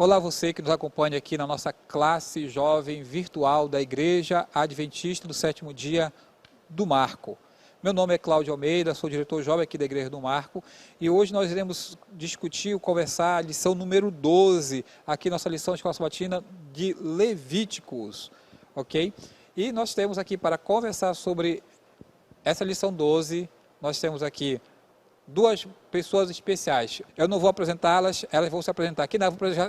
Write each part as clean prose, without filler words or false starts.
Olá você que nos acompanha aqui na nossa classe jovem virtual da Igreja Adventista do Sétimo Dia do Marco. Meu nome é Cláudio Almeida, sou diretor jovem aqui da Igreja do Marco e hoje nós iremos discutir, conversar a lição número 12, aqui nossa lição de Escola Sabatina de Levíticos, ok? E nós temos aqui para conversar sobre essa lição 12, nós temos aqui duas pessoas especiais. Eu não vou apresentá-las, elas vão se apresentar aqui.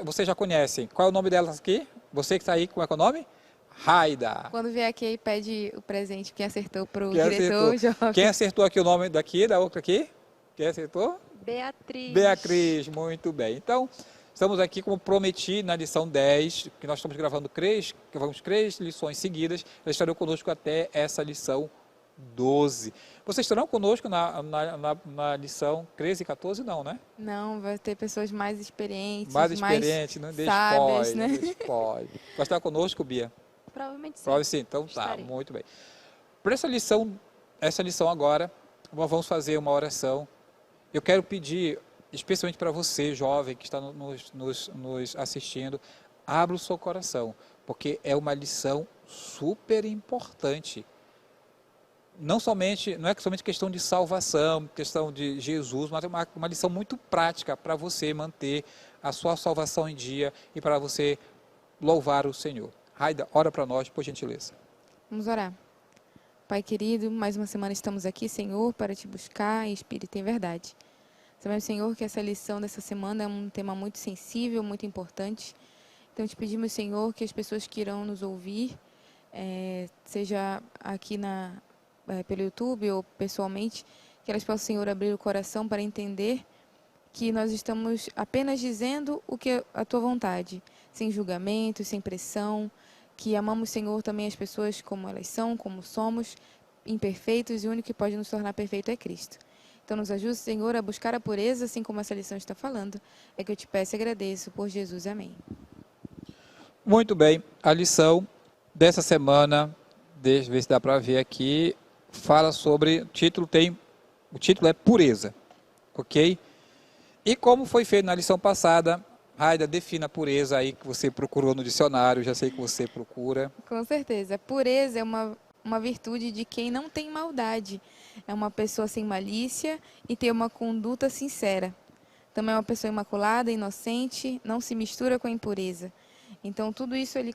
Vocês já conhecem. Qual é o nome delas aqui? Você que está aí, como é que é o nome? Raida. Quando vier aqui, pede o presente, quem acertou para o diretor jovem. Quem acertou aqui o nome daqui, da outra aqui? Quem acertou? Beatriz. Beatriz, muito bem. Então, estamos aqui, como prometi, na lição 10, que nós estamos gravando três lições seguidas. Eles estarão conosco até essa lição 12. Vocês estarão conosco na lição 13 e 14? Não, né? Não, vai ter pessoas mais experientes, mais não deixe sábias, spoiler, né? não deixe spoiler. Vai estar conosco, Bia? Provavelmente sim. Provavelmente sim, então tá, Estarei. muito bem. Para essa lição agora, nós vamos fazer uma oração. Eu quero pedir, especialmente para você, jovem, que está nos assistindo, abra o seu coração, porque é uma lição super importante. Não é somente questão de salvação, questão de Jesus, mas é uma lição muito prática para você manter a sua salvação em dia e para você louvar o Senhor. Raida, ora para nós, por gentileza. Vamos orar. Pai querido, mais uma semana estamos aqui, Senhor, para te buscar em espírito e em verdade. Sabemos, Senhor, que essa lição dessa semana é um tema muito sensível, muito importante. Então te pedimos, Senhor, que as pessoas que irão nos ouvir, seja aqui pelo YouTube ou pessoalmente, que elas possam, Senhor, abrir o coração para entender que nós estamos apenas dizendo o que é a Tua vontade, sem julgamento, sem pressão, que amamos, Senhor, também as pessoas como elas são, como somos, imperfeitos, e o único que pode nos tornar perfeito é Cristo. Então nos ajude, Senhor, a buscar a pureza, assim como essa lição está falando. É que eu te peço e agradeço por Jesus. Amém. Muito bem, a lição dessa semana, deixa eu ver se dá para ver aqui, fala sobre, o título é pureza, ok? E como foi feito na lição passada, Raida, defina a pureza aí que você procurou no dicionário, já sei que você procura. Com certeza. Pureza é uma virtude de quem não tem maldade. É uma pessoa sem malícia e tem uma conduta sincera. Também é uma pessoa imaculada, inocente, não se mistura com a impureza. Então, tudo isso ele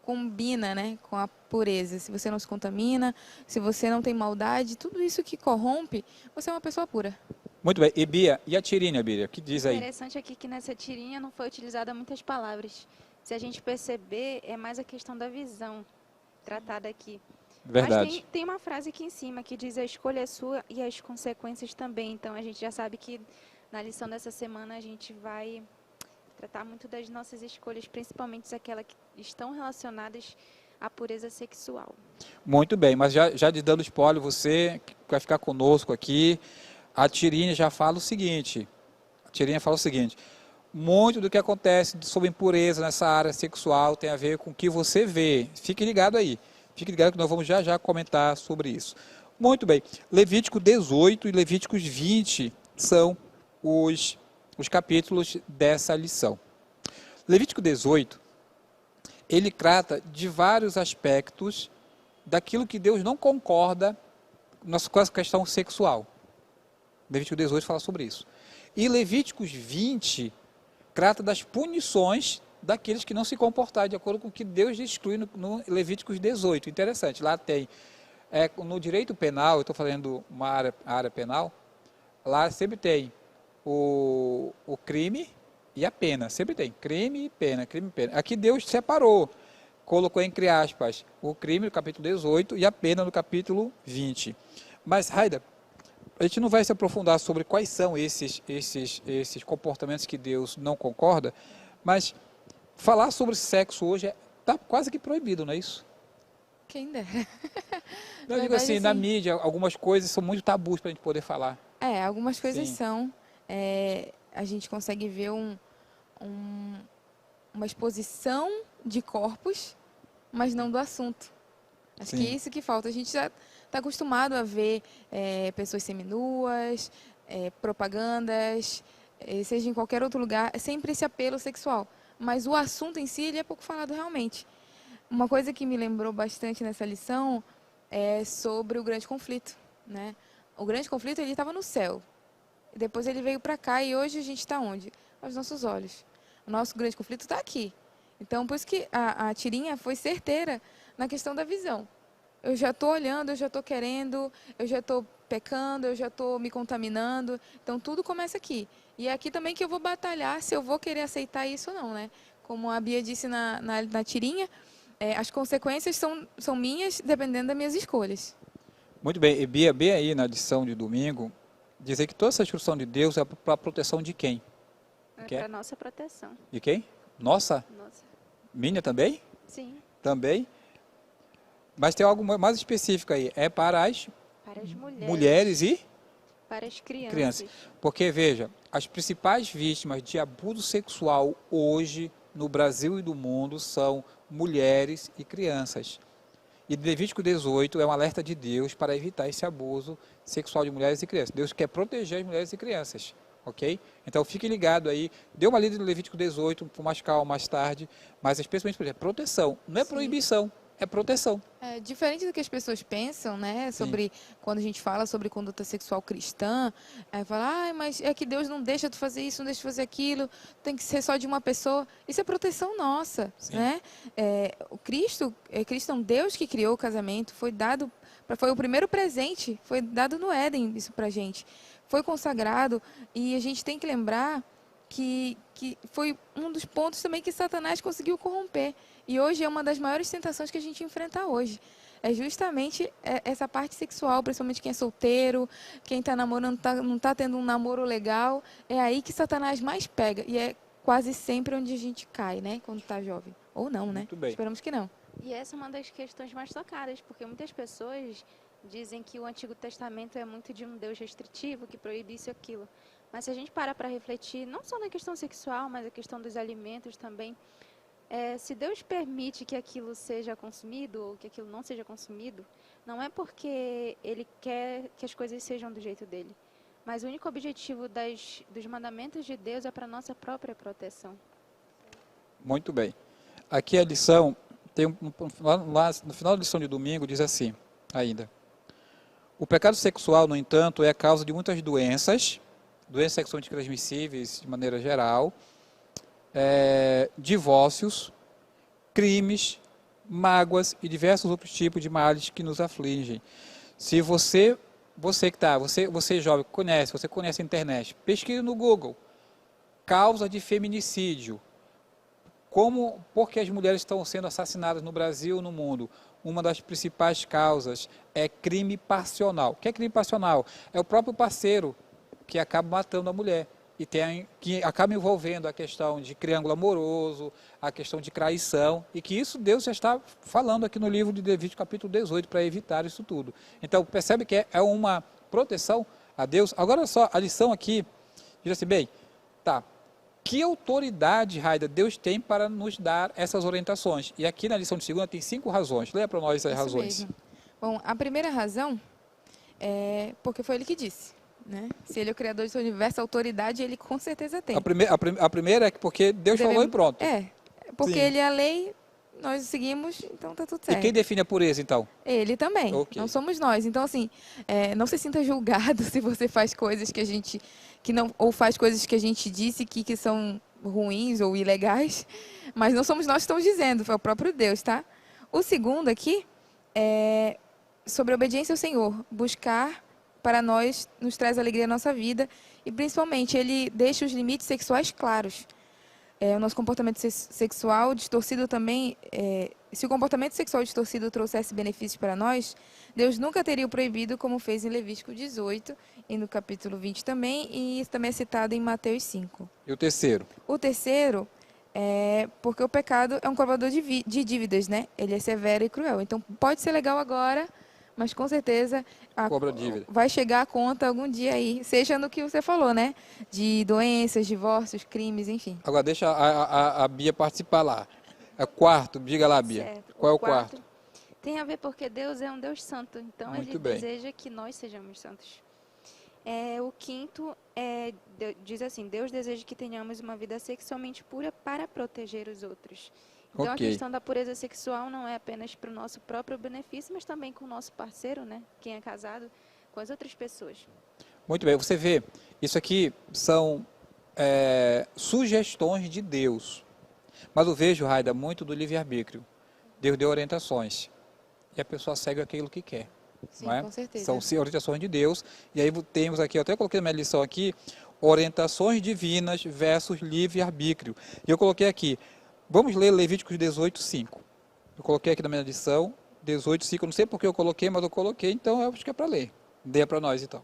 combina, né, com a pureza. Se você não se contamina, se você não tem maldade, tudo isso que corrompe, você é uma pessoa pura. Muito bem. E Bia, e a tirinha, Bia? O que diz aí? Interessante aqui que nessa tirinha não foi utilizada muitas palavras. Se a gente perceber, é mais a questão da visão tratada aqui. Verdade. Mas tem uma frase aqui em cima que diz: a escolha é sua e as consequências também. Então a gente já sabe que na lição dessa semana a gente vai tratar muito das nossas escolhas, principalmente aquelas que estão relacionadas à pureza sexual. Muito bem, mas já te dando spoiler, você que vai ficar conosco aqui, a tirinha já fala o seguinte, muito do que acontece sobre impureza nessa área sexual tem a ver com o que você vê. Fique ligado aí, que nós vamos já comentar sobre isso. Muito bem, Levítico 18 e Levíticos 20 são os capítulos dessa lição. Levítico 18, ele trata de vários aspectos daquilo que Deus não concorda com essa questão sexual. Levítico 18 fala sobre isso. E Levíticos 20 trata das punições daqueles que não se comportarem de acordo com o que Deus exclui no Levíticos 18. Interessante, lá tem, no direito penal, eu estou falando uma área penal, lá sempre tem o crime e a pena, sempre tem crime e pena, crime e pena. Aqui Deus separou, colocou entre aspas o crime no capítulo 18 e a pena no capítulo 20. Mas, Raida, a gente não vai se aprofundar sobre quais são esses comportamentos que Deus não concorda, mas falar sobre sexo hoje está quase que proibido, não é isso? Quem dera. Eu digo assim, na mídia, algumas coisas são muito tabus para a gente poder falar. Algumas coisas Sim. são. A gente consegue ver uma exposição de corpos, mas não do assunto. Acho que é isso que falta. A gente já está acostumado a ver pessoas seminuas, propagandas, seja em qualquer outro lugar, é sempre esse apelo sexual. Mas o assunto em si, ele é pouco falado realmente. Uma coisa que me lembrou bastante nessa lição é sobre o grande conflito, né? O grande conflito, ele estava no céu. Depois ele veio para cá e hoje a gente está onde? Aos nossos olhos. O nosso grande conflito está aqui. Então, por isso que a tirinha foi certeira na questão da visão. Eu já estou olhando, eu já estou querendo, eu já estou pecando, eu já estou me contaminando. Então, tudo começa aqui. E é aqui também que eu vou batalhar se eu vou querer aceitar isso ou não, né? Como a Bia disse na tirinha, as consequências são minhas, dependendo das minhas escolhas. Muito bem. E Bia, bem aí na lição de domingo, dizer que toda essa instrução de Deus é para a proteção de quem? É Que é? para nossa proteção. De quem? Nossa? Nossa. Minha também? Sim, Também? Mas tem algo mais específico aí. É para as para as mulheres e para as crianças. crianças. Porque, veja, as principais vítimas de abuso sexual hoje no Brasil e no mundo são mulheres e crianças. E Levítico 18 é um alerta de Deus para evitar esse abuso sexual de mulheres e crianças. Deus quer proteger as mulheres e crianças, ok? Então fique ligado aí. Dê uma lida no Levítico 18, com mais calma, mais tarde, mas especialmente por exemplo, proteção. Não é Sim. proibição, é proteção. Diferente do que as pessoas pensam, né, sobre quando a gente fala sobre conduta sexual cristã, fala, mas é que Deus não deixa tu fazer isso, não deixa tu fazer aquilo, tem que ser só de uma pessoa. Isso é proteção nossa, Sim. né? O Cristo é um Deus que criou o casamento, foi o primeiro presente, foi dado no Éden isso pra gente, foi consagrado e a gente tem que lembrar que foi um dos pontos também que Satanás conseguiu corromper. E hoje é uma das maiores tentações que a gente enfrenta hoje. É justamente essa parte sexual, principalmente quem é solteiro, quem está namorando, não está tendo um namoro legal. É aí que Satanás mais pega. E é quase sempre onde a gente cai, né? Quando está jovem. Ou não, né? Muito bem. Esperamos que não. E essa é uma das questões mais tocadas, porque muitas pessoas dizem que o Antigo Testamento é muito de um Deus restritivo, que proíbe isso e aquilo. Mas se a gente para refletir, não só na questão sexual, mas a questão dos alimentos também, se Deus permite que aquilo seja consumido ou que aquilo não seja consumido, não é porque Ele quer que as coisas sejam do jeito dele. Mas o único objetivo dos mandamentos de Deus é para a nossa própria proteção. Muito bem. Aqui a lição, lá no final da lição de domingo, diz assim, ainda. O pecado sexual, no entanto, é a causa de muitas doenças sexualmente transmissíveis de maneira geral, divórcios, crimes, mágoas e diversos outros tipos de males que nos afligem. Se você jovem, você conhece a internet, pesquise no Google, causa de feminicídio, por que as mulheres estão sendo assassinadas no Brasil e no mundo? Uma das principais causas é crime passional. O que é crime passional? É o próprio parceiro que acaba matando a mulher e que acaba envolvendo a questão de triângulo amoroso, a questão de traição, e que isso Deus já está falando aqui no livro de Levítico capítulo 18 para evitar isso tudo. Então percebe que é uma proteção a Deus. Agora só, a lição aqui diz assim, bem, tá, que autoridade, Raida, Deus tem para nos dar essas orientações? E aqui na lição de segunda tem 5 razões. Leia para nós as Isso razões. mesmo. Bom, a primeira razão é porque foi ele que disse. Né? Se ele é o criador desse universo, a autoridade ele com certeza tem. A primeira é porque Deus falou e pronto. Porque Sim. ele é a lei, nós seguimos, então tá tudo certo. E quem define a pureza, então? Ele também, Okay. não somos nós. Então, assim, não se sinta julgado se você faz coisas ou faz coisas que a gente disse que são ruins ou ilegais, mas não somos nós que estamos dizendo, foi o próprio Deus, tá? O segundo aqui é sobre a obediência ao Senhor, buscar para nós, nos traz alegria na nossa vida e principalmente ele deixa os limites sexuais claros. O nosso comportamento sexual distorcido também, se o comportamento sexual distorcido trouxesse benefícios para nós, Deus nunca teria o proibido, como fez em Levítico 18 e no capítulo 20 também, e isso também é citado em Mateus 5. E o terceiro? O terceiro é porque o pecado é um cobrador de dívidas, né? Ele é severo e cruel. Então pode ser legal agora, mas com certeza Cobra dívida. Vai chegar a conta algum dia aí, seja no que você falou, né? De doenças, divórcios, crimes, enfim. Agora deixa a Bia participar lá. Quarto, diga lá, Bia. Certo. Qual é o quarto? Tem a ver porque Deus é um Deus santo, então Muito Ele bem. deseja que nós sejamos santos. O quinto diz assim: Deus deseja que tenhamos uma vida sexualmente pura para proteger os outros. Então, a Ok. questão da pureza sexual não é apenas para o nosso próprio benefício, mas também com o nosso parceiro, né? Quem é casado, com as outras pessoas. Muito bem, você vê, isso aqui são sugestões de Deus. Mas eu vejo, Raida, muito do livre-arbítrio. Deus deu orientações. E a pessoa segue aquilo que quer. Sim, Não é? com certeza. São orientações de Deus. E aí temos aqui, eu até coloquei na minha lição aqui, orientações divinas versus livre-arbítrio. E eu coloquei aqui, vamos ler Levíticos 18:5. Eu coloquei aqui na minha lição, 18:5. Eu não sei porque eu coloquei, mas eu coloquei, então eu acho que é para ler. Dê para nós, então.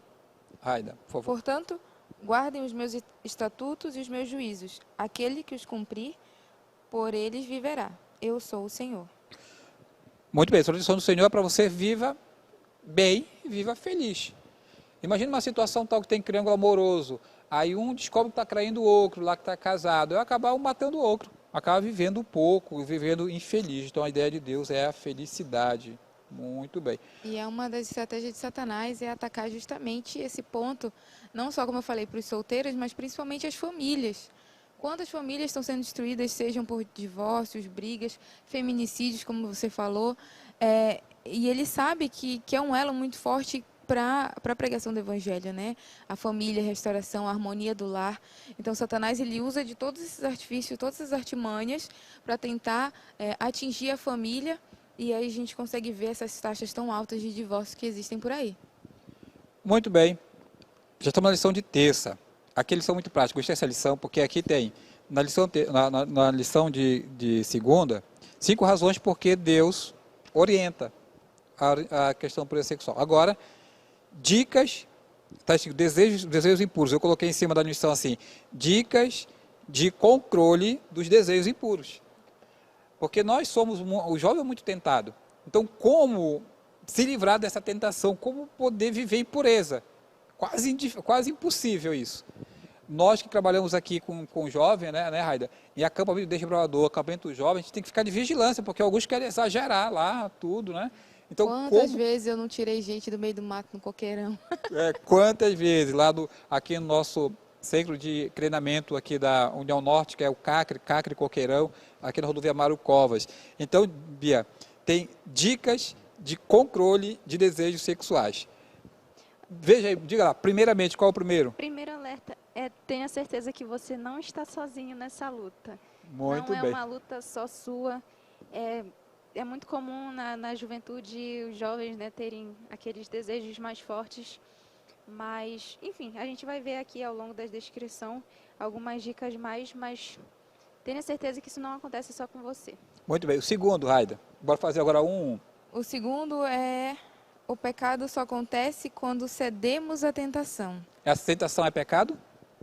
Raida, por favor. Portanto, guardem os meus estatutos e os meus juízos. Aquele que os cumprir, por eles viverá. Eu sou o Senhor. Muito bem, a orientação do Senhor é para você viva bem, viva feliz. Imagina uma situação tal que tem triângulo amoroso, aí um descobre que está traindo o outro, lá que está casado, eu acabar um matando o outro, acaba vivendo pouco, vivendo infeliz. Então a ideia de Deus é a felicidade. Muito bem. E é uma das estratégias de Satanás é atacar justamente esse ponto, não só como eu falei para os solteiros, mas principalmente as famílias. Quantas famílias estão sendo destruídas, sejam por divórcios, brigas, feminicídios, como você falou, e ele sabe que é um elo muito forte para a pregação do evangelho, né? A família, a restauração, a harmonia do lar. Então, Satanás ele usa de todos esses artifícios, todas essas artimanhas para tentar atingir a família. E aí a gente consegue ver essas taxas tão altas de divórcio que existem por aí. Muito bem. Já estamos na lição de terça. Aqui lição muito prática. Gostei dessa lição, porque aqui tem, na lição de segunda, 5 razões porque Deus orienta a questão da pureza sexual. Agora, dicas, tá escrito desejos impuros. Eu coloquei em cima da lição assim, dicas de controle dos desejos impuros. Porque nós somos, o jovem é muito tentado. Então, como se livrar dessa tentação? Como poder viver em pureza? Quase impossível isso. Nós que trabalhamos aqui com jovem, né, Raida? Em acampamento de desbravador, acampamento jovem, a gente tem que ficar de vigilância, porque alguns querem exagerar lá, tudo, né? Então, Quantas vezes eu não tirei gente do meio do mato no coqueirão? Quantas vezes, aqui no nosso centro de treinamento aqui da União Norte, que é o Cacre Coqueirão, aqui na rodovia Mário Covas. Então, Bia, tem dicas de controle de desejos sexuais. Veja aí, diga lá, primeiramente, qual é o primeiro? Primeiro alerta tenha certeza que você não está sozinho nessa luta. Muito não é bem. uma luta só sua. É muito comum na juventude os jovens, né, terem aqueles desejos mais fortes. Mas, enfim, a gente vai ver aqui ao longo da descrição algumas dicas mais, mas tenha certeza que isso não acontece só com você. Muito bem. O segundo, Raida. Bora fazer agora O segundo é: o pecado só acontece quando cedemos à tentação. A tentação é pecado?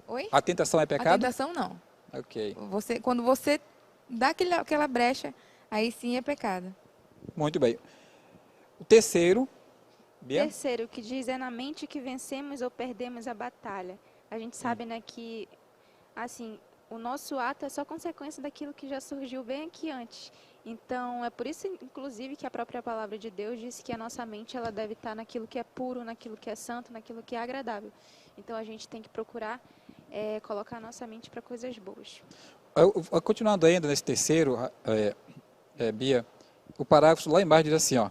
Oi? A tentação é A pecado? tentação não. Ok. Quando você dá aquela brecha, aí sim é pecado. Muito bem. O terceiro, Bia? Terceiro, que diz é na mente que vencemos ou perdemos a batalha. A gente sabe, né, que assim, o nosso ato é só consequência daquilo que já surgiu bem aqui antes. Então, é por isso, inclusive, que a própria palavra de Deus diz que a nossa mente ela deve estar naquilo que é puro, naquilo que é santo, naquilo que é agradável. Então, a gente tem que procurar colocar a nossa mente para coisas boas. Continuando ainda nesse terceiro, Bia, o parágrafo lá embaixo diz assim, ó,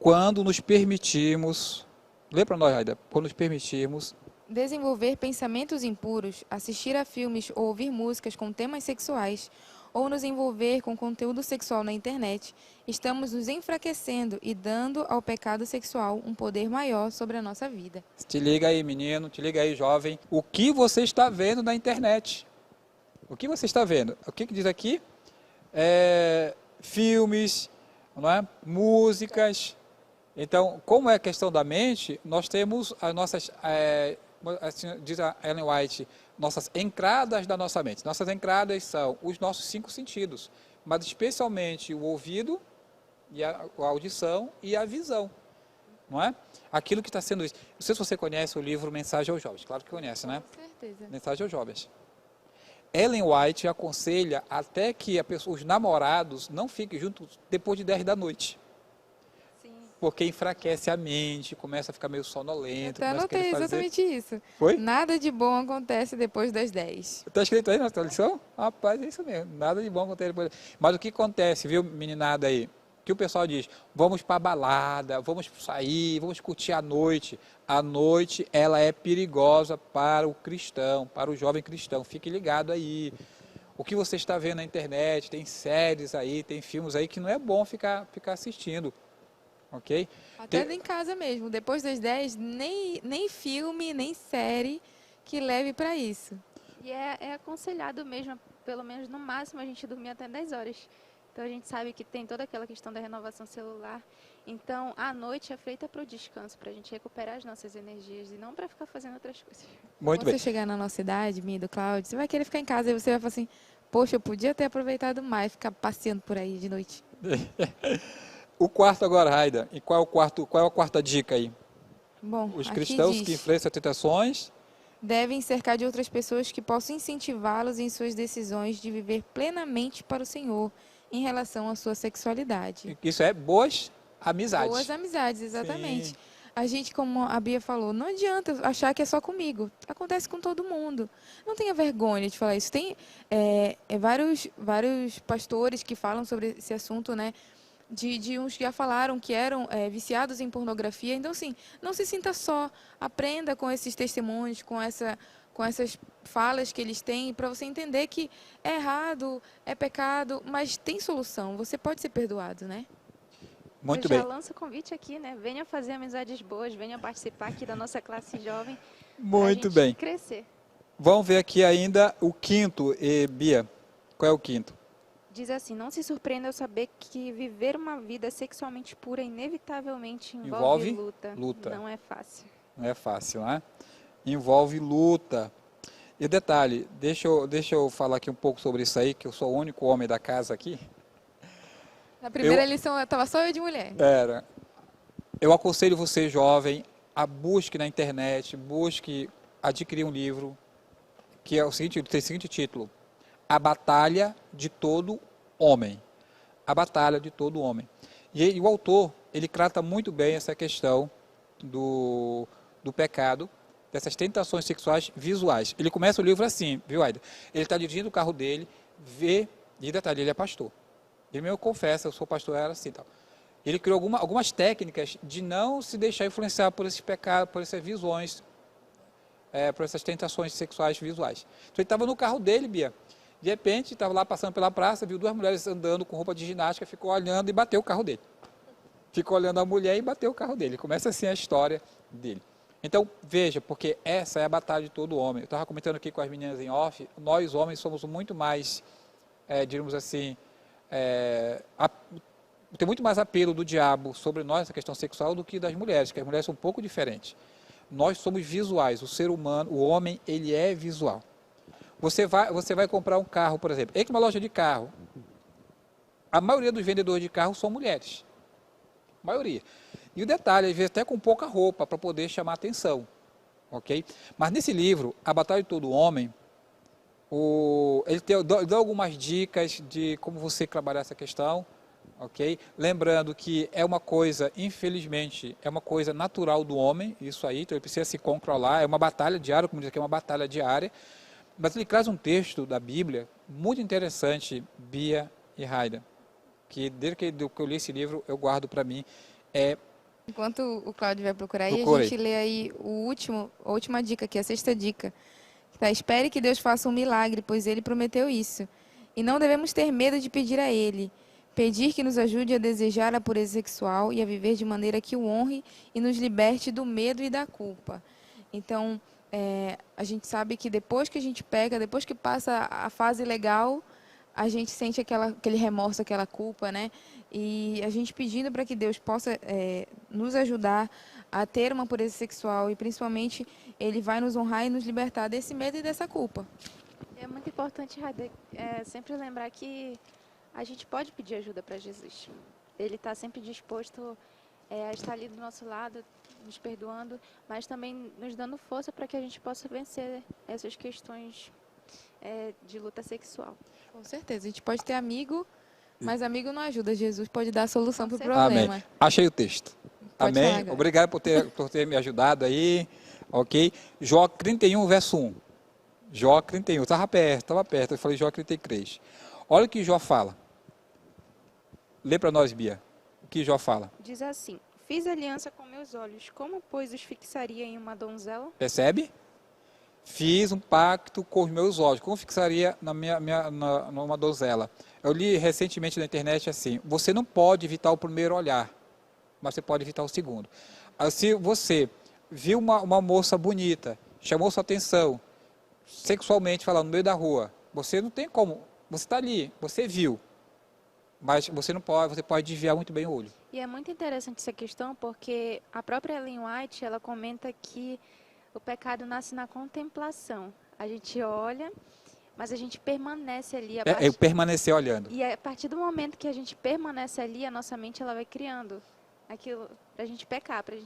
quando nos permitirmos, lê para nós, Raida, quando nos permitirmos Desenvolver pensamentos impuros, assistir a filmes ou ouvir músicas com temas sexuais, ou nos envolver com conteúdo sexual na internet, estamos nos enfraquecendo e dando ao pecado sexual um poder maior sobre a nossa vida. Te liga aí, menino, te liga aí, jovem. O que você está vendo na internet? O que você está vendo? O que diz aqui? Filmes, não é? Músicas. Então, como é a questão da mente, nós temos as nossas, assim, diz a Ellen White, nossas entradas da nossa mente. Nossas entradas são os nossos 5 sentidos, mas especialmente o ouvido, e a audição e a visão. Não é? Aquilo que está sendo isso. Não sei se você conhece o livro Mensagem aos Jovens. Claro que conhece, né? Com certeza. Mensagem aos Jovens. Ellen White aconselha até que os namorados não fiquem juntos depois de 10 da noite. Sim. porque enfraquece a mente, começa a ficar meio sonolento. Até começa a querer anotei fazer... exatamente isso. Foi? Nada de bom acontece depois das 10. Está escrito aí na tua lição? Rapaz, é isso mesmo. Nada de bom acontece depois. Mas o que acontece, viu, meninada aí? Que o pessoal diz, vamos para balada, vamos sair, vamos curtir a noite. A noite, ela é perigosa para o cristão, para o jovem cristão. Fique ligado aí. O que você está vendo na internet, tem séries aí, tem filmes aí que não é bom ficar assistindo. Ok? Até em casa mesmo. Depois das 10, nem filme, nem série que leve para isso. E é aconselhado mesmo, pelo menos no máximo, a gente dormir até 10 horas. Então a gente sabe que tem toda aquela questão da renovação celular. Então a noite é feita para o descanso, para a gente recuperar as nossas energias e não para ficar fazendo outras coisas. Muito Quando bem. você chegar na nossa idade, minha e do Cláudio, você vai querer ficar em casa e você vai falar assim, poxa, eu podia ter aproveitado mais, ficar passeando por aí de noite. O quarto agora, Raida. E qual é a quarta dica aí? Bom, Os aqui cristãos diz, que enfrentam tentações. devem cercar de outras pessoas que possam incentivá-los em suas decisões de viver plenamente para o Senhor em relação à sua sexualidade. Isso é boas amizades. Boas amizades, exatamente. Sim. A gente, como a Bia falou, não adianta achar que é só comigo. Acontece com todo mundo. Não tenha vergonha de falar isso. Tem vários pastores que falam sobre esse assunto, né? De uns que já falaram que eram viciados em pornografia. Então, assim, não se sinta só. Aprenda com esses testemunhos, com essas falas que eles têm, para você entender que é errado, é pecado, mas tem solução. Você pode ser perdoado, né? Muito Eu bem. já lanço o convite aqui, né? Venha fazer amizades boas, venha participar aqui da nossa classe jovem. Muito pra gente bem. Crescer. Vamos ver aqui ainda o quinto, Bia. Qual é o quinto? Diz assim, não se surpreenda ao saber que viver uma vida sexualmente pura inevitavelmente envolve luta. Não é fácil. Não é fácil, né? Envolve luta. E detalhe, deixa eu falar aqui um pouco sobre isso aí, que eu sou o único homem da casa aqui. Na primeira lição, estava só eu de mulher. Eu aconselho você, jovem, a busque na internet, busque adquirir um livro, que é tem o seguinte título: A Batalha de Todo Homem. A Batalha de Todo Homem. E o autor, ele trata muito bem essa questão do pecado, dessas tentações sexuais visuais. Ele começa o livro assim, viu, Aida? Ele está dirigindo o carro dele, vê, e detalhe, ele é pastor. Ele mesmo confessa, eu sou pastor, era assim, tal. Ele criou algumas técnicas de não se deixar influenciar por esses pecados, por essas visões, por essas tentações sexuais visuais. Então ele estava no carro dele, Bia. De repente, estava lá passando pela praça, viu duas mulheres andando com roupa de ginástica, ficou olhando e bateu o carro dele. Ficou olhando a mulher e bateu o carro dele. Começa assim a história dele. Então, veja, porque essa é a batalha de todo homem. Eu estava comentando aqui com as meninas em off, nós homens somos muito mais, diríamos assim, tem muito mais apelo do diabo sobre nós, essa questão sexual, do que das mulheres, que as mulheres são um pouco diferentes. Nós somos visuais, o ser humano, o homem, ele é visual. Você vai comprar um carro, por exemplo, entra numa loja de carro, a maioria dos vendedores de carro são mulheres. A maioria. E o detalhe, às vezes até com pouca roupa, para poder chamar atenção. Ok? Mas nesse livro, A Batalha de Todo Homem, ele dá algumas dicas de como você trabalhar essa questão, ok? Lembrando que é uma coisa, infelizmente, é uma coisa natural do homem, isso aí, então ele precisa se controlar, é uma batalha diária, como diz aqui, é uma batalha diária, mas ele traz um texto da Bíblia muito interessante, Bia e Raida, que desde que eu li esse livro, eu guardo para mim, Enquanto o Cláudio vai procurar aí, Procure. a gente lê aí a última dica, que é a sexta dica. Tá? Espere que Deus faça um milagre, pois Ele prometeu isso. E não devemos ter medo de pedir a Ele. Pedir que nos ajude a desejar a pureza sexual e a viver de maneira que o honre e nos liberte do medo e da culpa. Então, a gente sabe que depois que a gente peca, depois que passa a fase legal, a gente sente aquele remorso, aquela culpa, né? E a gente pedindo para que Deus possa nos ajudar a ter uma pureza sexual e principalmente Ele vai nos honrar e nos libertar desse medo e dessa culpa. É muito importante, Raida, sempre lembrar que a gente pode pedir ajuda para Jesus. Ele está sempre disposto a estar ali do nosso lado, nos perdoando, mas também nos dando força para que a gente possa vencer essas questões de luta sexual. Com certeza. A gente pode ter amigo, mas amigo não ajuda. Jesus pode dar a solução para o Com certeza. problema. Amém. Achei o texto. Pode Amém? falar agora. Obrigado por ter me ajudado aí, ok? Jó 31, verso 1. Jó 31, estava perto, eu falei Jó 33. Olha o que Jó fala. Lê para nós, Bia. O que Jó fala? Diz assim: Fiz aliança com meus olhos, como, pois, os fixaria em uma donzela? Percebe? Fiz um pacto com os meus olhos. Como fixaria numa donzela? Eu li recentemente na internet assim: você não pode evitar o primeiro olhar, mas você pode evitar o segundo. Se você viu uma moça bonita, chamou sua atenção, sexualmente falando, no meio da rua, você não tem como. Você está ali, você viu, mas você não pode, você pode desviar muito bem o olho. E é muito interessante essa questão, porque a própria Ellen White, ela comenta que o pecado nasce na contemplação. A gente olha, mas a gente permanece ali. Eu permanecer olhando. E a partir do momento que a gente permanece ali, a nossa mente ela vai criando aquilo para a gente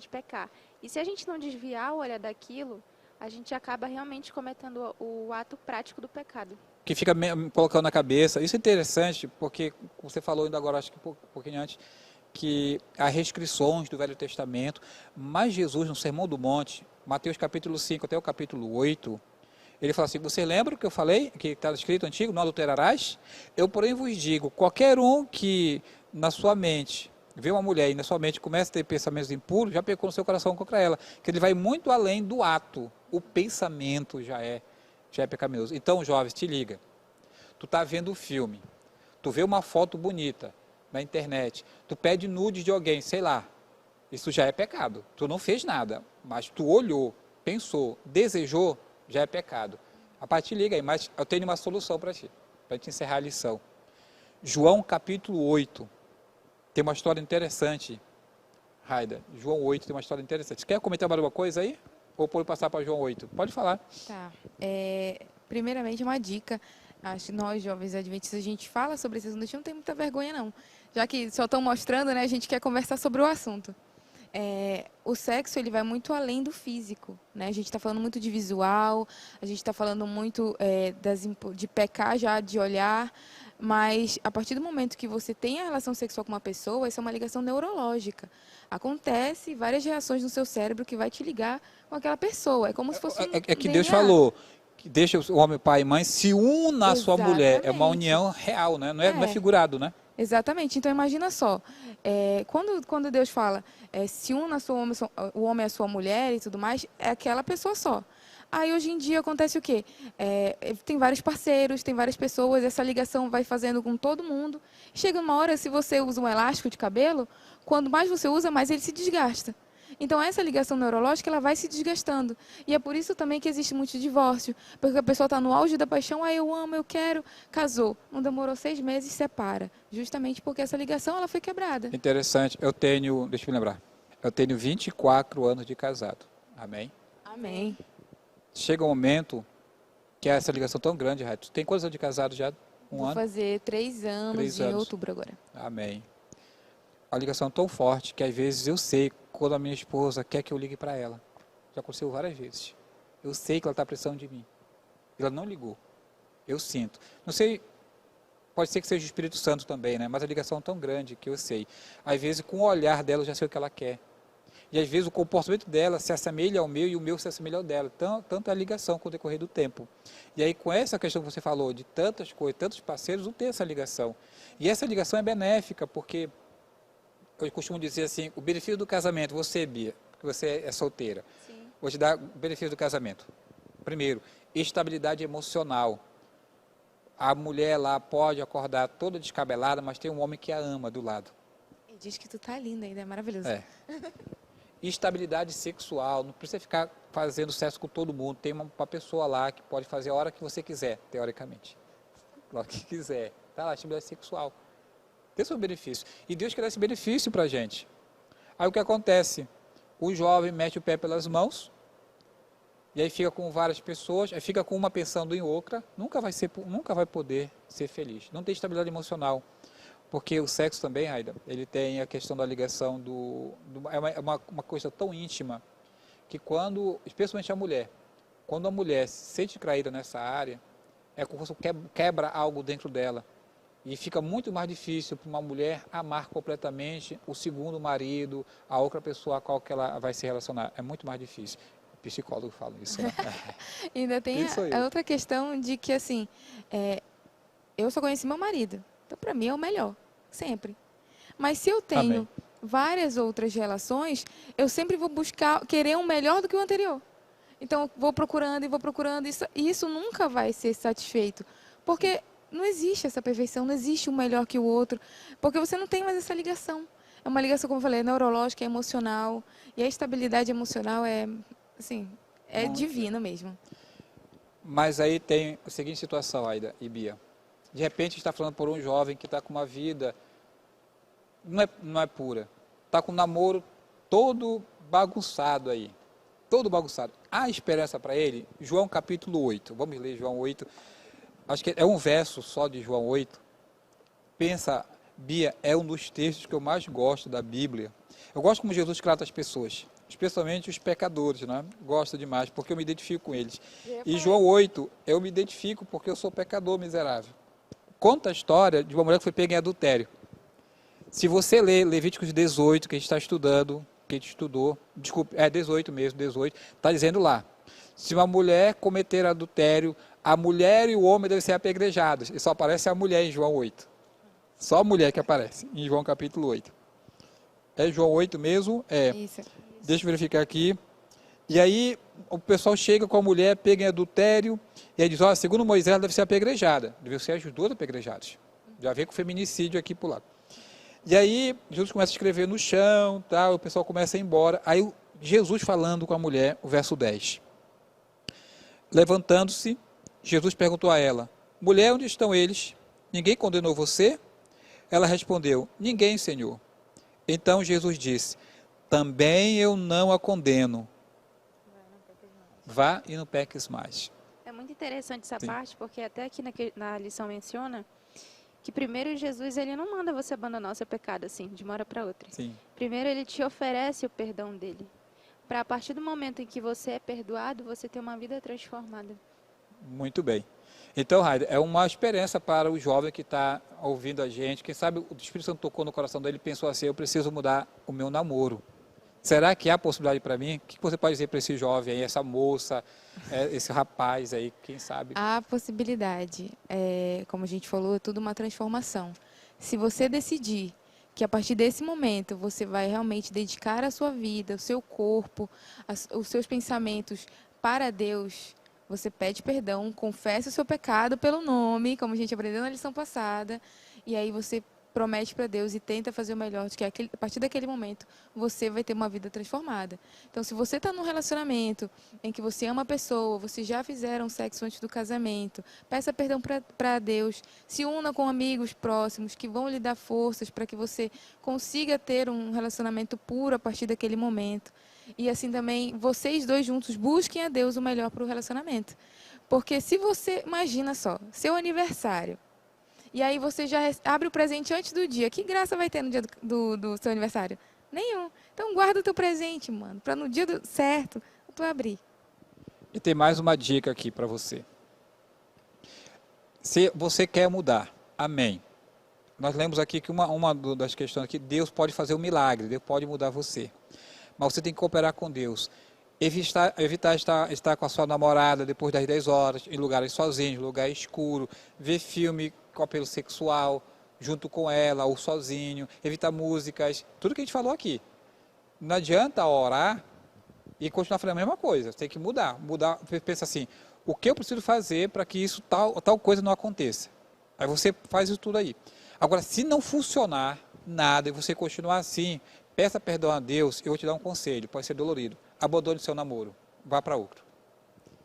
pecar. E se a gente não desviar o olhar daquilo, a gente acaba realmente cometendo o ato prático do pecado. Que fica me colocando na cabeça. Isso é interessante, porque você falou ainda agora, acho que um pouquinho antes, que há restrições do Velho Testamento, mas Jesus, no Sermão do Monte, Mateus capítulo 5 até o capítulo 8, ele fala assim: você lembra o que eu falei, que está escrito antigo, não adulterarás? Eu, porém, vos digo, qualquer um que na sua mente vê uma mulher e na sua mente começa a ter pensamentos impuros, já pecou no seu coração contra ela, que ele vai muito além do ato, o pensamento já é pecaminoso. Então, jovens, te liga, tu está vendo o filme, tu vê uma foto bonita na internet, tu pede nude de alguém, sei lá, isso já é pecado. Tu não fez nada, mas tu olhou, pensou, desejou, já é pecado. A partir liga aí, mas eu tenho uma solução para ti, para te encerrar a lição. João capítulo 8, tem uma história interessante, Raida. João 8 tem uma história interessante. Você quer comentar mais alguma coisa aí? Ou pode passar para João 8? Pode falar. Tá. Primeiramente, uma dica. Acho que nós, jovens adventistas, a gente fala sobre esse assunto, a gente não tem muita vergonha, não. Já que só estão mostrando, né, a gente quer conversar sobre o assunto. O sexo, ele vai muito além do físico, né? A gente está falando muito de visual, a gente está falando muito de pecar já, de olhar, mas a partir do momento que você tem a relação sexual com uma pessoa, isso é uma ligação neurológica. Acontece várias reações no seu cérebro que vai te ligar com aquela pessoa. É como se fosse um que Deus DNA. falou, que deixa o homem, pai e mãe, se una à sua mulher. É uma Exatamente. união real, né? Não é figurado, né? Exatamente. Então, imagina só, quando Deus fala, se una o homem à sua mulher e tudo mais, é aquela pessoa só. Aí, hoje em dia, acontece o quê? Tem vários parceiros, tem várias pessoas, essa ligação vai fazendo com todo mundo. Chega uma hora, se você usa um elástico de cabelo, quando mais você usa, mais ele se desgasta. Então, essa ligação neurológica, ela vai se desgastando. E é por isso também que existe muito divórcio. Porque a pessoa está no auge da paixão, eu amo, eu quero, casou. Não demorou 6 meses, separa. Justamente porque essa ligação, ela foi quebrada. Interessante. Deixa eu me lembrar, eu tenho 24 anos de casado. Amém? Amém. Chega um momento que essa ligação tão grande, Raio. Tu tem quantos anos de casado já? Vou fazer 3 anos 3 em anos. outubro agora. Amém. A ligação é tão forte que às vezes eu sei quando a minha esposa quer que eu ligue para ela. Já aconteceu várias vezes. Eu sei que ela está precisando de mim. Ela não ligou. Eu sinto. Não sei, pode ser que seja o Espírito Santo também, né? Mas a ligação é tão grande que eu sei. Às vezes com o olhar dela eu já sei o que ela quer. E às vezes o comportamento dela se assemelha ao meu e o meu se assemelha ao dela. Tanto a ligação com o decorrer do tempo. E aí com essa questão que você falou de tantas coisas, tantos parceiros, não tem essa ligação. E essa ligação é benéfica porque eu costumo dizer assim, o benefício do casamento, você, Bia, que você é solteira, Sim. vou te dar o benefício do casamento. Primeiro, estabilidade emocional. A mulher lá pode acordar toda descabelada, mas tem um homem que a ama do lado. E diz que tu tá linda ainda, é maravilhoso. Estabilidade sexual, não precisa ficar fazendo sexo com todo mundo. Tem uma pessoa lá que pode fazer a hora que você quiser, teoricamente. A hora que quiser. Tá lá, estabilidade sexual. Tem seu benefício. E Deus quer dar esse benefício para a gente. Aí o que acontece? O jovem mete o pé pelas mãos, e aí fica com várias pessoas, aí fica com uma pensando em outra, nunca vai poder ser feliz. Não tem estabilidade emocional. Porque o sexo também, Raida, ele tem a questão da ligação é uma coisa tão íntima, que especialmente quando a mulher se sente traída nessa área, é como se quebra algo dentro dela. E fica muito mais difícil para uma mulher amar completamente o segundo marido, a outra pessoa a qual que ela vai se relacionar. É muito mais difícil. O psicólogo fala isso, né? Ainda tem Isso aí. a outra questão de que, assim, eu só conheci meu marido. Então, para mim, é o melhor. Sempre. Mas se eu tenho Amém. várias outras relações, eu sempre vou buscar, querer um melhor do que o anterior. Então, vou procurando e vou procurando. E isso nunca vai ser satisfeito. Porque não existe essa perfeição, não existe um melhor que o outro. Porque você não tem mais essa ligação. É uma ligação, como eu falei, neurológica, é emocional. E a estabilidade emocional é, assim, é Muito. divina mesmo. Mas aí tem a seguinte situação, Aida e Bia. De repente, a gente está falando por um jovem que está com uma vida, não é pura. Está com um namoro todo bagunçado aí. Todo bagunçado. Há esperança para ele? João capítulo 8. Vamos ler João 8. Acho que é um verso só de João 8. Pensa, Bia, é um dos textos que eu mais gosto da Bíblia. Eu gosto como Jesus trata as pessoas, especialmente os pecadores, né? Gosto demais, porque eu me identifico com eles. E João 8, eu me identifico porque eu sou pecador miserável. Conta a história de uma mulher que foi pega em adultério. Se você ler Levíticos 18, que a gente está estudando, que a gente estudou, desculpe, é 18 mesmo, 18, está dizendo lá, se uma mulher cometer adultério, a mulher e o homem devem ser apedrejados. E só aparece a mulher em João 8. Só a mulher que aparece em João capítulo 8. É João 8 mesmo? É. Isso. Deixa eu verificar aqui. E aí o pessoal chega com a mulher, pega em adultério, e aí diz, ó, segundo Moisés, ela deve ser apedrejada. Deve ser as duas apedrejadas. Já vem com feminicídio aqui por lado. E aí Jesus começa a escrever no chão, tá? O pessoal começa a ir embora. Aí Jesus falando com a mulher, o verso 10. Levantando-se, Jesus perguntou a ela, mulher, onde estão eles? Ninguém condenou você? Ela respondeu, ninguém, Senhor. Então Jesus disse, também eu não a condeno. Vá e não peques mais. É muito interessante essa Sim. parte, porque até aqui na lição menciona que primeiro Jesus ele não manda você abandonar o seu pecado assim, de uma hora para outra. Sim. Primeiro ele te oferece o perdão dele. Para a partir do momento em que você é perdoado, você ter uma vida transformada. Muito bem. Então, Raida, é uma esperança para o jovem que está ouvindo a gente. Quem sabe o Espírito Santo tocou no coração dele e pensou assim, eu preciso mudar o meu namoro. Será que há possibilidade para mim? O que você pode dizer para esse jovem aí, essa moça, esse rapaz aí, quem sabe? Há possibilidade. Como a gente falou, é tudo uma transformação. Se você decidir que a partir desse momento você vai realmente dedicar a sua vida, o seu corpo, os seus pensamentos para Deus, você pede perdão, confessa o seu pecado pelo nome, como a gente aprendeu na lição passada, e aí você promete para Deus e tenta fazer o melhor, que a partir daquele momento você vai ter uma vida transformada. Então, se você está num relacionamento em que você ama a pessoa, vocês já fizeram sexo antes do casamento, peça perdão para Deus, se una com amigos próximos que vão lhe dar forças para que você consiga ter um relacionamento puro a partir daquele momento. E assim também, vocês dois juntos busquem a Deus o melhor para o relacionamento. Porque se você, imagina só, seu aniversário, e aí você já abre o presente antes do dia. Que graça vai ter no dia do seu aniversário? Nenhum. Então guarda o teu presente, mano, para no dia certo tu abrir. E tem mais uma dica aqui para você. Se você quer mudar, amém. Nós lemos aqui que uma das questões aqui, Deus pode fazer um milagre, Deus pode mudar você. Mas você tem que cooperar com Deus. Evitar estar com a sua namorada depois das 10 horas, em lugares sozinhos, lugar escuro, ver filme com apelo sexual, junto com ela ou sozinho, evitar músicas, tudo que a gente falou aqui. Não adianta orar e continuar fazendo a mesma coisa, você tem que mudar. Você pensa assim, o que eu preciso fazer para que isso tal coisa não aconteça? Aí você faz isso tudo aí. Agora, se não funcionar nada e você continuar assim, peça perdão a Deus, eu vou te dar um conselho, pode ser dolorido. Abandone seu namoro, vá para outro.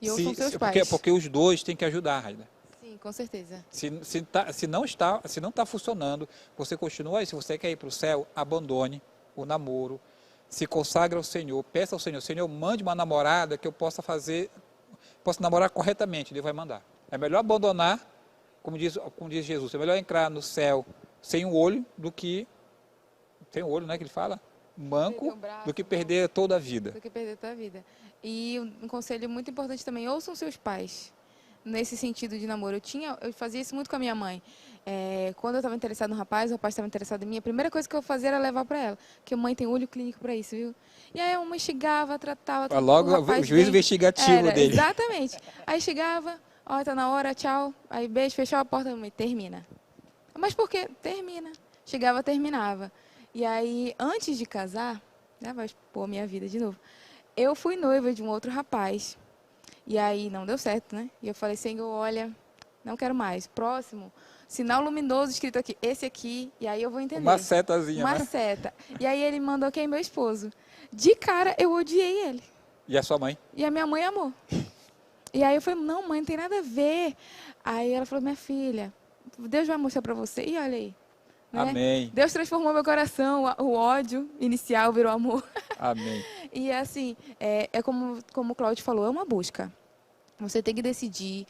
E ouçam seus pais. Porque os dois têm que ajudar, Raida. Sim, com certeza. Se não está funcionando, você continua aí. Se você quer ir para o céu, abandone o namoro, se consagre ao Senhor, peça ao Senhor, Senhor, mande uma namorada que eu possa namorar corretamente, Deus vai mandar. É melhor abandonar, como diz Jesus, é melhor entrar no céu sem um olho do que, sem um olho, né, que ele fala? Manco, do que perder toda a vida. Do que perder toda a vida. E um conselho muito importante também, ouçam seus pais. Nesse sentido de namoro. Eu fazia isso muito com a minha mãe. quando eu estava interessada no rapaz, o rapaz estava interessado em mim, a primeira coisa que eu fazia era levar para ela. Porque a mãe tem olho clínico para isso, viu? E aí a mãe chegava, tratava tudo, Logo o rapaz o juízo bem. investigativo dele. Exatamente. Aí chegava, ó, tá na hora, tchau. Aí beijo, fechou a porta, mãe, termina. Mas por quê? Termina. Chegava, terminava. E aí, antes de casar, né, vai expor minha vida de novo, eu fui noiva de um outro rapaz. E aí não deu certo, né? E eu falei, Senhor, olha, não quero mais. Próximo, sinal luminoso escrito aqui, esse aqui, e aí eu vou entender. Uma setazinha, Uma né? seta. E aí ele mandou quem? Meu esposo. De cara, eu odiei ele. E a sua mãe? E a minha mãe amou. E aí eu falei, não, mãe, não tem nada a ver. Aí ela falou, minha filha, Deus vai mostrar para você. E olha aí. Né? Amém. Deus transformou meu coração, o ódio inicial virou amor. Amém. E assim, como o Cláudio falou, é uma busca. Você tem que decidir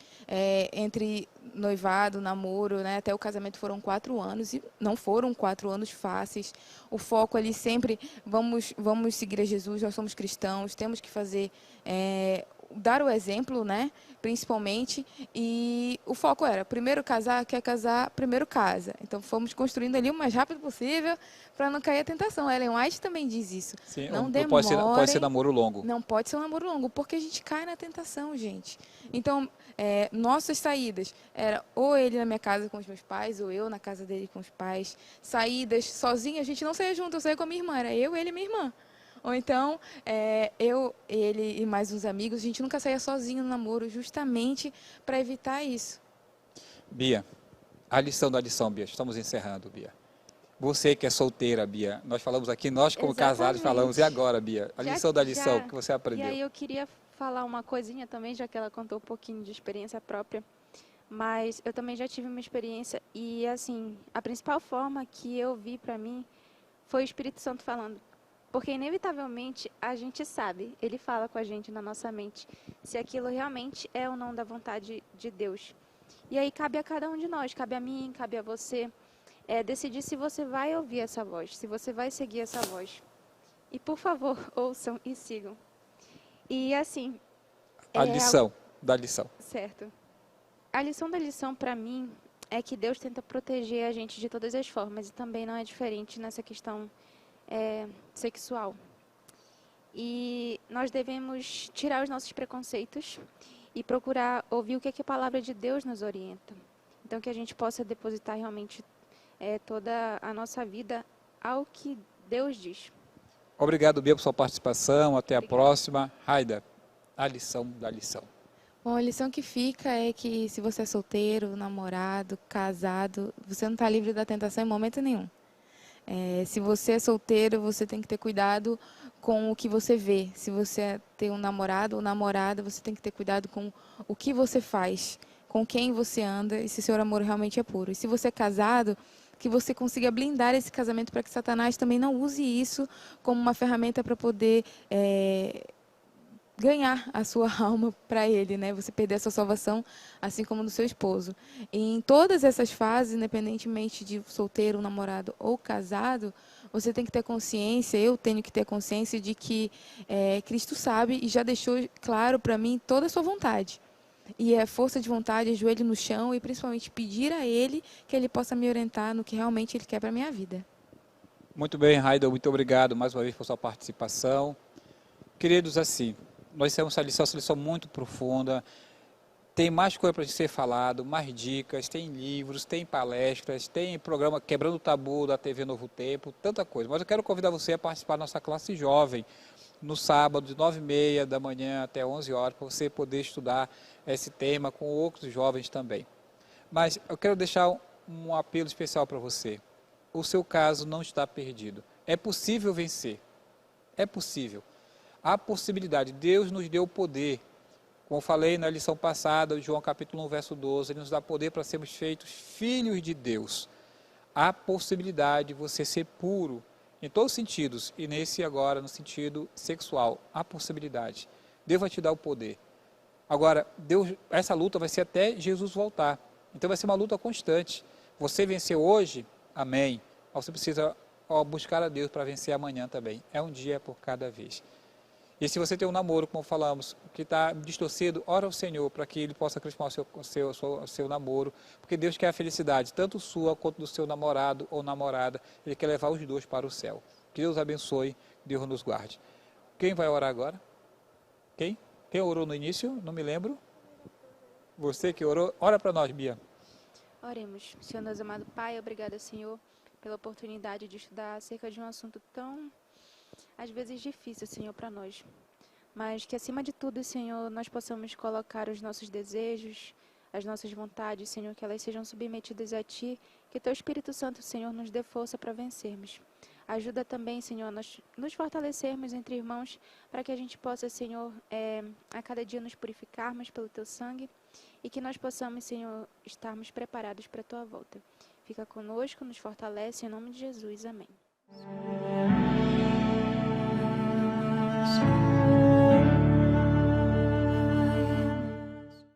entre noivado, namoro, né? Até o casamento foram 4 anos e não foram 4 anos fáceis. O foco ali sempre, vamos seguir a Jesus, nós somos cristãos, temos que fazer, dar o exemplo, né? Principalmente. E o foco era, primeiro casar, quer casar, primeiro casa. Então fomos construindo ali o mais rápido possível para não cair a tentação. Ellen White também diz isso. Sim, não pode ser namoro longo. Não pode ser um namoro longo, porque a gente cai na tentação, gente. Então, nossas saídas era ou ele na minha casa com os meus pais, ou eu na casa dele com os pais. Saídas sozinha, a gente não saía junto, eu saía com a minha irmã, era eu, ele e minha irmã. Ou então, eu, ele e mais uns amigos, a gente nunca saía sozinho no namoro, justamente para evitar isso. Bia, a lição da lição, Bia, estamos encerrando, Bia. Você que é solteira, Bia, nós falamos aqui, nós como casados falamos, e agora, Bia? A lição da lição que você aprendeu. E aí eu queria falar uma coisinha também, já que ela contou um pouquinho de experiência própria, mas eu também já tive uma experiência e, assim, a principal forma que eu vi para mim foi o Espírito Santo falando. Porque, inevitavelmente, a gente sabe, ele fala com a gente na nossa mente, se aquilo realmente é ou não da vontade de Deus. E aí cabe a cada um de nós, cabe a mim, cabe a você, decidir se você vai ouvir essa voz, se você vai seguir essa voz. E, por favor, ouçam e sigam. E, assim... A lição da lição. Certo. A lição da lição, para mim, é que Deus tenta proteger a gente de todas as formas, e também não é diferente nessa questão sexual. E nós devemos tirar os nossos preconceitos e procurar ouvir o que a palavra de Deus nos orienta. Então, que a gente possa depositar realmente toda a nossa vida ao que Deus diz. Obrigado, Bia, por sua participação. Até a próxima. Raida, a lição da lição. Bom, a lição que fica é que se você é solteiro, namorado, casado, você não está livre da tentação em momento nenhum. Se você é solteiro, você tem que ter cuidado com o que você vê. Se você tem um namorado ou namorada, você tem que ter cuidado com o que você faz, com quem você anda e se seu amor realmente é puro. E se você é casado, que você consiga blindar esse casamento para que Satanás também não use isso como uma ferramenta para poder ganhar a sua alma para ele, né? Você perder a sua salvação, assim como do seu esposo. E em todas essas fases, independentemente de solteiro, namorado ou casado, você tem que ter consciência, eu tenho que ter consciência de que Cristo sabe e já deixou claro para mim toda a sua vontade. E é força de vontade, joelho no chão e principalmente pedir a Ele que Ele possa me orientar no que realmente Ele quer para a minha vida. Muito bem, Raida, muito obrigado mais uma vez por sua participação. Queridos, assim, nós temos essa lição muito profunda, tem mais coisa para ser falado, mais dicas, tem livros, tem palestras, tem programa Quebrando o Tabu da TV Novo Tempo, tanta coisa. Mas eu quero convidar você a participar da nossa classe jovem, no sábado, de 9h30 da manhã até 11 horas, para você poder estudar esse tema com outros jovens também. Mas eu quero deixar um apelo especial para você. O seu caso não está perdido. É possível vencer. É possível. Há possibilidade. Deus nos deu o poder. Como eu falei na lição passada, João capítulo 1, verso 12, Ele nos dá poder para sermos feitos filhos de Deus. Há possibilidade de você ser puro, em todos os sentidos, e nesse agora, no sentido sexual, há possibilidade. Deus vai te dar o poder. Agora, essa luta vai ser até Jesus voltar. Então vai ser uma luta constante. Você venceu hoje, amém. Mas você precisa buscar a Deus para vencer amanhã também. É um dia por cada vez. E se você tem um namoro, como falamos, que está distorcido, ora ao Senhor para que Ele possa transformar o seu namoro, porque Deus quer a felicidade, tanto sua quanto do seu namorado ou namorada. Ele quer levar os dois para o céu. Que Deus abençoe, Deus nos guarde. Quem vai orar agora? Quem? Quem orou no início? Não me lembro. Você que orou? Ora para nós, Bia. Oremos. Senhor, Deus amado Pai, obrigada, Senhor, pela oportunidade de estudar acerca de um assunto tão, às vezes, difícil, Senhor, para nós. Mas que, acima de tudo, Senhor, nós possamos colocar os nossos desejos, as nossas vontades, Senhor, que elas sejam submetidas a Ti, que Teu Espírito Santo, Senhor, nos dê força para vencermos. Ajuda também, Senhor, a nos fortalecermos entre irmãos, para que a gente possa, Senhor, a cada dia nos purificarmos pelo Teu sangue e que nós possamos, Senhor, estarmos preparados para a Tua volta. Fica conosco, nos fortalece, em nome de Jesus. Amém.